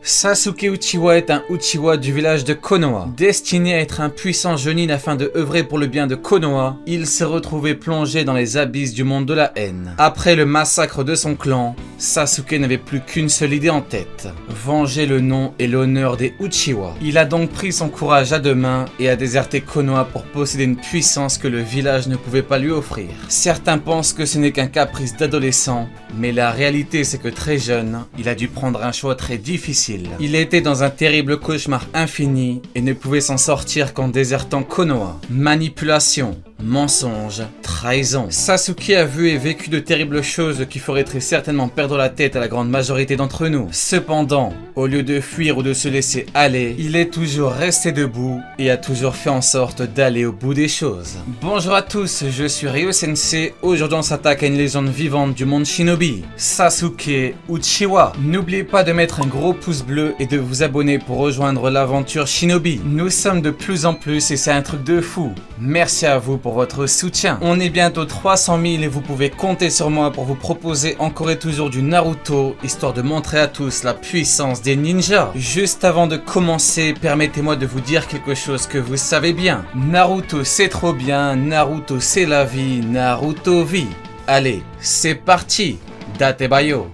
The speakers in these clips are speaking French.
Sasuke Uchiwa est un Uchiwa du village de Konoha. Destiné à être un puissant genin afin de œuvrer pour le bien de Konoha, il s'est retrouvé plongé dans les abysses du monde de la haine. Après le massacre de son clan, Sasuke n'avait plus qu'une seule idée en tête: venger le nom et l'honneur des Uchiwa. Il a donc pris son courage à deux mains et a déserté Konoha pour posséder une puissance que le village ne pouvait pas lui offrir. Certains pensent que ce n'est qu'un caprice d'adolescent, mais la réalité c'est que très jeune, il a dû prendre un choix très difficile. Il était dans un terrible cauchemar infini et ne pouvait s'en sortir qu'en désertant Konoha. Manipulation, mensonge, trahison. Sasuke a vu et vécu de terribles choses qui feraient très certainement perdre la tête à la grande majorité d'entre nous. Cependant, au lieu de fuir ou de se laisser aller, il est toujours resté debout et a toujours fait en sorte d'aller au bout des choses. Bonjour à tous, je suis Ryo Sensei. Aujourd'hui on s'attaque à une légende vivante du monde shinobi, Sasuke Uchiwa. N'oubliez pas de mettre un gros pouce bleu et de vous abonner pour rejoindre l'aventure shinobi. Nous sommes de plus en plus et c'est un truc de fou. Merci à vous pour votre soutien. On est bientôt 300 000 et vous pouvez compter sur moi pour vous proposer encore et toujours du Naruto, histoire de montrer à tous la puissance des ninjas. Juste avant de commencer, permettez-moi de vous dire quelque chose que vous savez bien. Naruto c'est trop bien, Naruto c'est la vie, Naruto vie. Allez, c'est parti. Datebayo.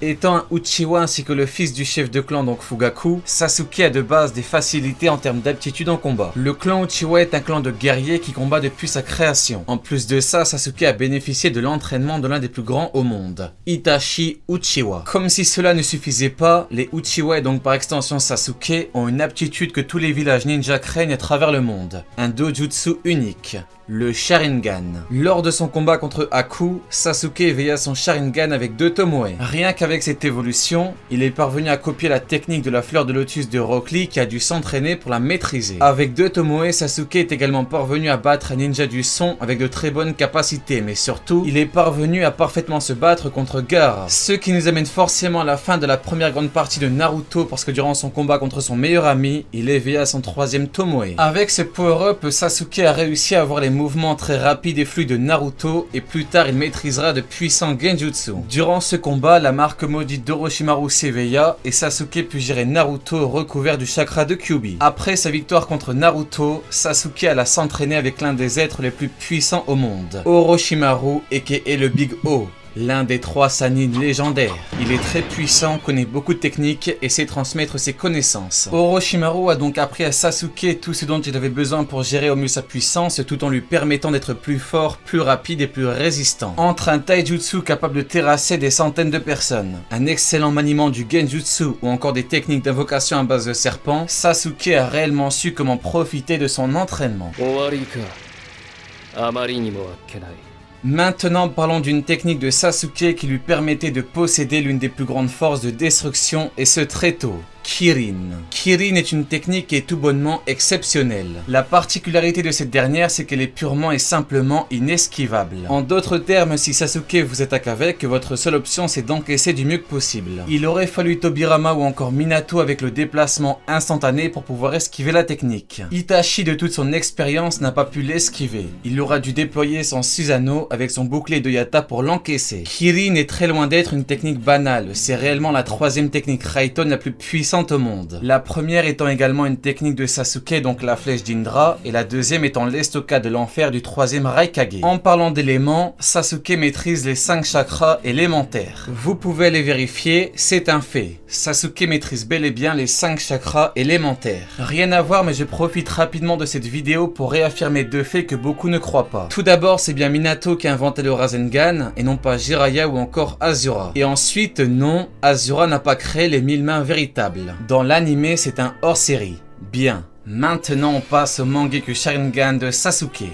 Étant un Uchiwa ainsi que le fils du chef de clan donc Fugaku, Sasuke a de base des facilités en termes d'aptitude en combat. Le clan Uchiwa est un clan de guerriers qui combat depuis sa création. En plus de ça, Sasuke a bénéficié de l'entraînement de l'un des plus grands au monde, Itachi Uchiwa. Comme si cela ne suffisait pas, les Uchiwa et donc par extension Sasuke ont une aptitude que tous les villages ninja craignent à travers le monde, un dojutsu unique, le Sharingan. Lors de son combat contre Aku, Sasuke éveilla son Sharingan avec 2 Tomoe. Rien qu'avec cette évolution, il est parvenu à copier la technique de la fleur de lotus de Rock Lee qui a dû s'entraîner pour la maîtriser. Avec 2 Tomoe, Sasuke est également parvenu à battre un ninja du son avec de très bonnes capacités, mais surtout, il est parvenu à parfaitement se battre contre Gaara. Ce qui nous amène forcément à la fin de la première grande partie de Naruto parce que durant son combat contre son meilleur ami, il éveilla son 3e Tomoe. Avec ce power-up, Sasuke a réussi à avoir les mouvements très rapides et fluides de Naruto et plus tard il maîtrisera de puissants genjutsu. Durant ce combat, la marque maudite d'Orochimaru s'éveilla et Sasuke put gérer Naruto recouvert du chakra de Kyuubi. Après sa victoire contre Naruto, Sasuke alla s'entraîner avec l'un des êtres les plus puissants au monde, Orochimaru aka le Big O. L'un des 3 Sannin légendaires. Il est très puissant, connaît beaucoup de techniques et sait transmettre ses connaissances. Orochimaru a donc appris à Sasuke tout ce dont il avait besoin pour gérer au mieux sa puissance tout en lui permettant d'être plus fort, plus rapide et plus résistant. Entre un taijutsu capable de terrasser des centaines de personnes, un excellent maniement du genjutsu ou encore des techniques d'invocation à base de serpents, Sasuke a réellement su comment profiter de son entraînement. Maintenant parlons d'une technique de Sasuke qui lui permettait de posséder l'une des plus grandes forces de destruction et ce très tôt. Kirin. Kirin est une technique qui est tout bonnement exceptionnelle. La particularité de cette dernière, c'est qu'elle est purement et simplement inesquivable. En d'autres termes, si Sasuke vous attaque avec, votre seule option c'est d'encaisser du mieux que possible. Il aurait fallu Tobirama ou encore Minato avec le déplacement instantané pour pouvoir esquiver la technique. Itachi de toute son expérience n'a pas pu l'esquiver. Il aura dû déployer son Susanoo avec son bouclier de Yata pour l'encaisser. Kirin est très loin d'être une technique banale, c'est réellement la 3e technique Raiden la plus puissante au monde. La première étant également une technique de Sasuke, donc la flèche d'Indra, et la deuxième étant l'estoka de l'enfer du 3e Raikage. En parlant d'éléments, Sasuke maîtrise les 5 chakras élémentaires. Vous pouvez les vérifier, c'est un fait. Sasuke maîtrise bel et bien les 5 chakras élémentaires. Rien à voir, mais je profite rapidement de cette vidéo pour réaffirmer 2 faits que beaucoup ne croient pas. Tout d'abord, c'est bien Minato qui a inventé le Rasengan, et non pas Jiraiya ou encore Asura. Et ensuite, non, Asura n'a pas créé les 1000 mains véritables. Dans l'anime, c'est un hors-série. Bien. Maintenant, on passe au Mangekyou Sharingan de Sasuke.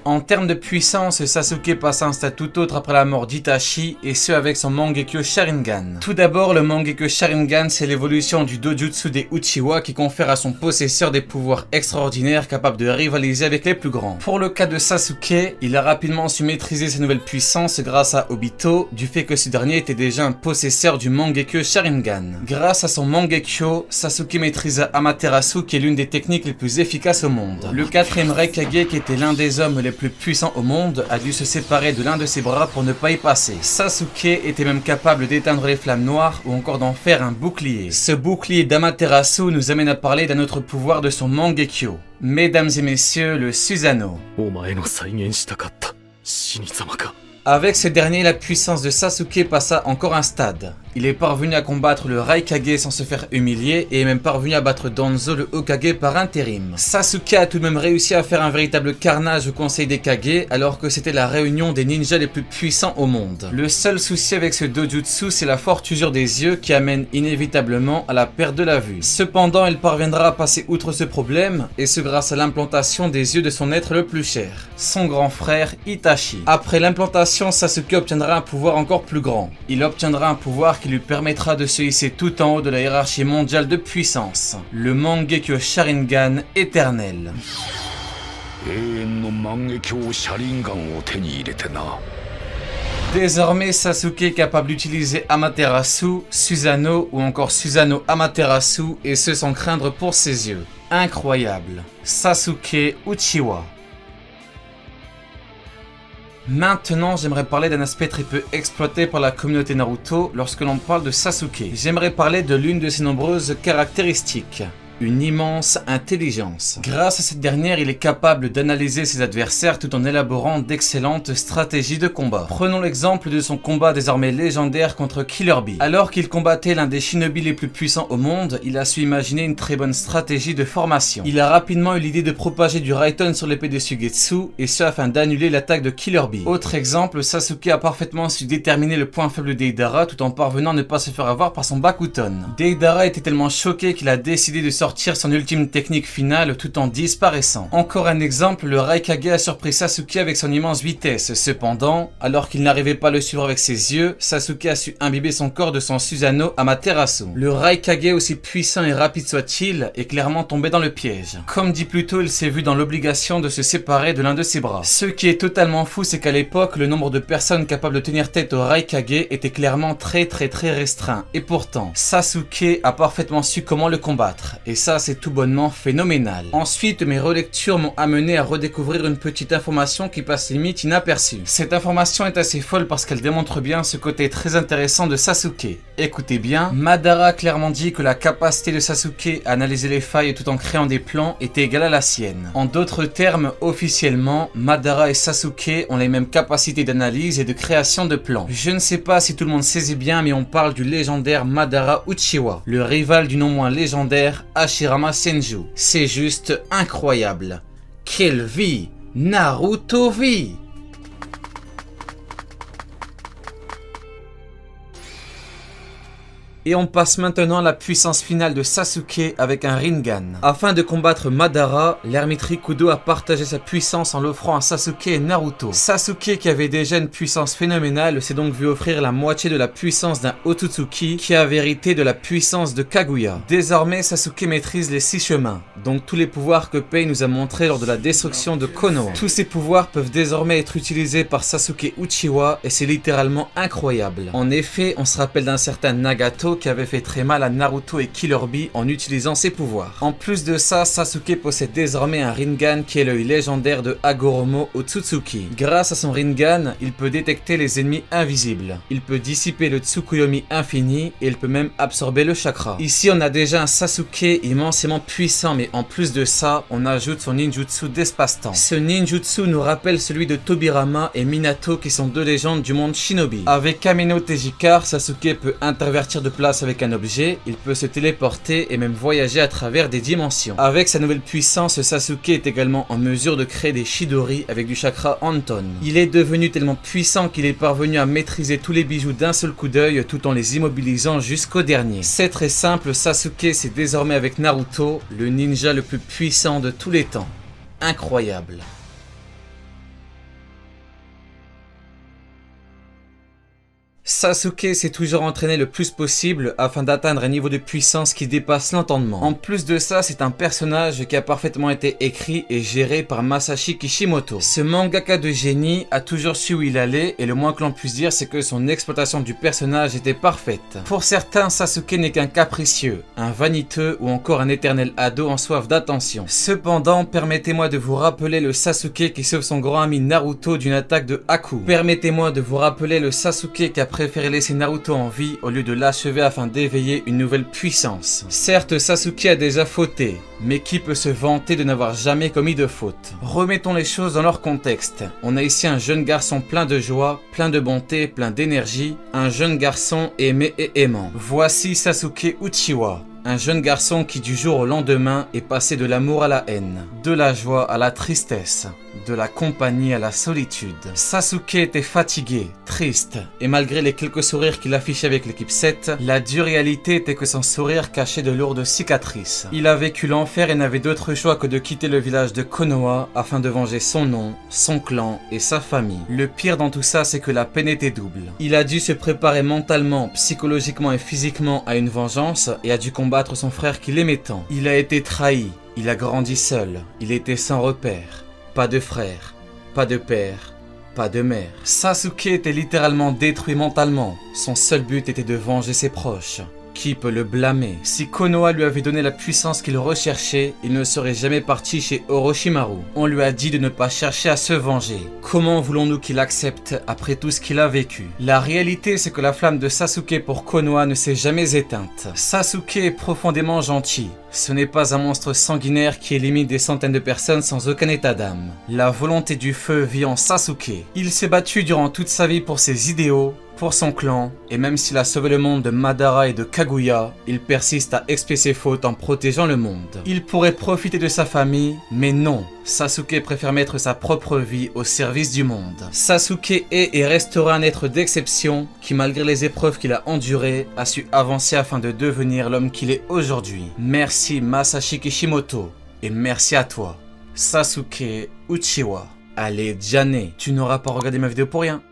En termes de puissance, Sasuke passe à un stade tout autre après la mort d'Itachi, et ce avec son Mangekyo Sharingan. Tout d'abord, le Mangekyo Sharingan, c'est l'évolution du dojutsu des Uchiwa qui confère à son possesseur des pouvoirs extraordinaires capables de rivaliser avec les plus grands. Pour le cas de Sasuke, il a rapidement su maîtriser ses nouvelles puissances grâce à Obito, du fait que ce dernier était déjà un possesseur du Mangekyo Sharingan. Grâce à son Mangekyo, Sasuke maîtrise Amaterasu qui est l'une des techniques les plus efficaces au monde. Le quatrième Raikage, qui était l'un des hommes les plus puissants au monde, a dû se séparer de l'un de ses bras pour ne pas y passer. Sasuke était même capable d'éteindre les flammes noires ou encore d'en faire un bouclier. Ce bouclier d'Amaterasu nous amène à parler d'un autre pouvoir de son Mangekyo. Mesdames et messieurs, le Susanoo. Avec ce dernier, la puissance de Sasuke passa encore un stade. Il est parvenu à combattre le Raikage sans se faire humilier et est même parvenu à battre Danzo le Hokage par intérim. Sasuke a tout de même réussi à faire un véritable carnage au conseil des Kage alors que c'était la réunion des ninjas les plus puissants au monde. Le seul souci avec ce dojutsu, c'est la forte usure des yeux qui amène inévitablement à la perte de la vue. Cependant, il parviendra à passer outre ce problème et ce grâce à l'implantation des yeux de son être le plus cher, son grand frère Itachi. Après l'implantation, Sasuke obtiendra un pouvoir encore plus grand. Il obtiendra un pouvoir qui lui permettra de se hisser tout en haut de la hiérarchie mondiale de puissance, le Mangekyo Sharingan éternel. Désormais, Sasuke est capable d'utiliser Amaterasu, Susanoo ou encore Susanoo Amaterasu, et ce sans craindre pour ses yeux. Incroyable. Sasuke Uchiwa. Maintenant, j'aimerais parler d'un aspect très peu exploité par la communauté Naruto lorsque l'on parle de Sasuke. J'aimerais parler de l'une de ses nombreuses caractéristiques. Une immense intelligence. Grâce à cette dernière, il est capable d'analyser ses adversaires tout en élaborant d'excellentes stratégies de combat. Prenons l'exemple de son combat désormais légendaire contre Killer Bee. Alors qu'il combattait l'un des shinobi les plus puissants au monde, il a su imaginer une très bonne stratégie de formation. Il a rapidement eu l'idée de propager du Raiden sur l'épée de Suigetsu, et ce afin d'annuler l'attaque de Killer Bee. Autre exemple, Sasuke a parfaitement su déterminer le point faible d'Deidara tout en parvenant à ne pas se faire avoir par son Bakuton. Deidara était tellement choqué qu'il a décidé de sortir son ultime technique finale tout en disparaissant. Encore un exemple, le Raikage a surpris Sasuke avec son immense vitesse. Cependant, alors qu'il n'arrivait pas à le suivre avec ses yeux, Sasuke a su imbiber son corps de son Susanoo Amaterasu. Le Raikage, aussi puissant et rapide soit-il, est clairement tombé dans le piège. Comme dit plus tôt, il s'est vu dans l'obligation de se séparer de l'un de ses bras. Ce qui est totalement fou, c'est qu'à l'époque, le nombre de personnes capables de tenir tête au Raikage était clairement très restreint. Et pourtant, Sasuke a parfaitement su comment le combattre. Et ça, c'est tout bonnement phénoménal. Ensuite, mes relectures m'ont amené à redécouvrir une petite information qui passe limite inaperçue. Cette information est assez folle parce qu'elle démontre bien ce côté très intéressant de Sasuke. Écoutez bien, Madara a clairement dit que la capacité de Sasuke à analyser les failles tout en créant des plans était égale à la sienne. En d'autres termes, officiellement, Madara et Sasuke ont les mêmes capacités d'analyse et de création de plans. Je ne sais pas si tout le monde saisit bien, mais on parle du légendaire Madara Uchiwa, le rival du non moins légendaire Hashirama Senju. C'est juste incroyable. Quelle vie! Naruto vie! Et on passe maintenant à la puissance finale de Sasuke avec un Rinnegan. Afin de combattre Madara, l'ermite Rikudo a partagé sa puissance en l'offrant à Sasuke et Naruto. Sasuke, qui avait déjà une puissance phénoménale, s'est donc vu offrir la moitié de la puissance d'un Otsutsuki, qui a hérité de la puissance de Kaguya. Désormais, Sasuke maîtrise les 6 chemins, donc tous les pouvoirs que Pain nous a montrés lors de la destruction de Konoha. Tous ces pouvoirs peuvent désormais être utilisés par Sasuke Uchiwa, et c'est littéralement incroyable. En effet, on se rappelle d'un certain Nagato qui avait fait très mal à Naruto et Killer Bee en utilisant ses pouvoirs. En plus de ça, Sasuke possède désormais un Rinnegan qui est l'œil légendaire de Hagoromo Otsutsuki. Grâce à son Rinnegan, il peut détecter les ennemis invisibles. Il peut dissiper le Tsukuyomi infini et il peut même absorber le chakra. Ici, on a déjà un Sasuke immensément puissant, mais en plus de ça, on ajoute son ninjutsu d'espace-temps. Ce ninjutsu nous rappelle celui de Tobirama et Minato qui sont deux légendes du monde shinobi. Avec Kameno Tejikar, Sasuke peut intervertir de place avec un objet, il peut se téléporter et même voyager à travers des dimensions. Avec sa nouvelle puissance, Sasuke est également en mesure de créer des Chidori avec du chakra Anton. Il est devenu tellement puissant qu'il est parvenu à maîtriser tous les bijoux d'un seul coup d'œil tout en les immobilisant jusqu'au dernier. C'est très simple, Sasuke c'est désormais avec Naruto, le ninja le plus puissant de tous les temps. Incroyable. Sasuke s'est toujours entraîné le plus possible afin d'atteindre un niveau de puissance qui dépasse l'entendement. En plus de ça, c'est un personnage qui a parfaitement été écrit et géré par Masashi Kishimoto. Ce mangaka de génie a toujours su où il allait et le moins que l'on puisse dire c'est que son exploitation du personnage était parfaite. Pour certains, Sasuke n'est qu'un capricieux, un vaniteux ou encore un éternel ado en soif d'attention. Cependant, permettez-moi de vous rappeler le Sasuke qui sauve son grand ami Naruto d'une attaque de Haku. Permettez-moi de vous rappeler le Sasuke qui a préféré laisser Naruto en vie au lieu de l'achever afin d'éveiller une nouvelle puissance. Certes, Sasuke a déjà fauté, mais qui peut se vanter de n'avoir jamais commis de faute? Remettons les choses dans leur contexte. On a ici un jeune garçon plein de joie, plein de bonté, plein d'énergie, un jeune garçon aimé et aimant. Voici Sasuke Uchiwa. Un jeune garçon qui du jour au lendemain est passé de l'amour à la haine, de la joie à la tristesse, de la compagnie à la solitude. Sasuke était fatigué, triste, et malgré les quelques sourires qu'il affichait avec l'équipe 7, la dure réalité était que son sourire cachait de lourdes cicatrices. Il a vécu l'enfer et n'avait d'autre choix que de quitter le village de Konoha afin de venger son nom, son clan et sa famille. Le pire dans tout ça, c'est que la peine était double. Il a dû se préparer mentalement, psychologiquement et physiquement à une vengeance et a dû combattre son frère qu'il aimait tant. Il a été trahi, il a grandi seul, il était sans repère. Pas de frère, pas de père, pas de mère. Sasuke était littéralement détruit mentalement. Son seul but était de venger ses proches. Qui peut le blâmer? Si Konoha lui avait donné la puissance qu'il recherchait, il ne serait jamais parti chez Orochimaru. On lui a dit de ne pas chercher à se venger. Comment voulons-nous qu'il accepte après tout ce qu'il a vécu? La réalité, c'est que la flamme de Sasuke pour Konoha ne s'est jamais éteinte. Sasuke est profondément gentil. Ce n'est pas un monstre sanguinaire qui élimine des centaines de personnes sans aucun état d'âme. La volonté du feu vit en Sasuke. Il s'est battu durant toute sa vie pour ses idéaux, pour son clan, et même s'il a sauvé le monde de Madara et de Kaguya, il persiste à expier ses fautes en protégeant le monde. Il pourrait profiter de sa famille, mais non. Sasuke préfère mettre sa propre vie au service du monde. Sasuke est et restera un être d'exception qui, malgré les épreuves qu'il a endurées, a su avancer afin de devenir l'homme qu'il est aujourd'hui. Merci Masashi Kishimoto, et merci à toi, Sasuke Uchiwa. Allez, Jané, tu n'auras pas regardé ma vidéo pour rien.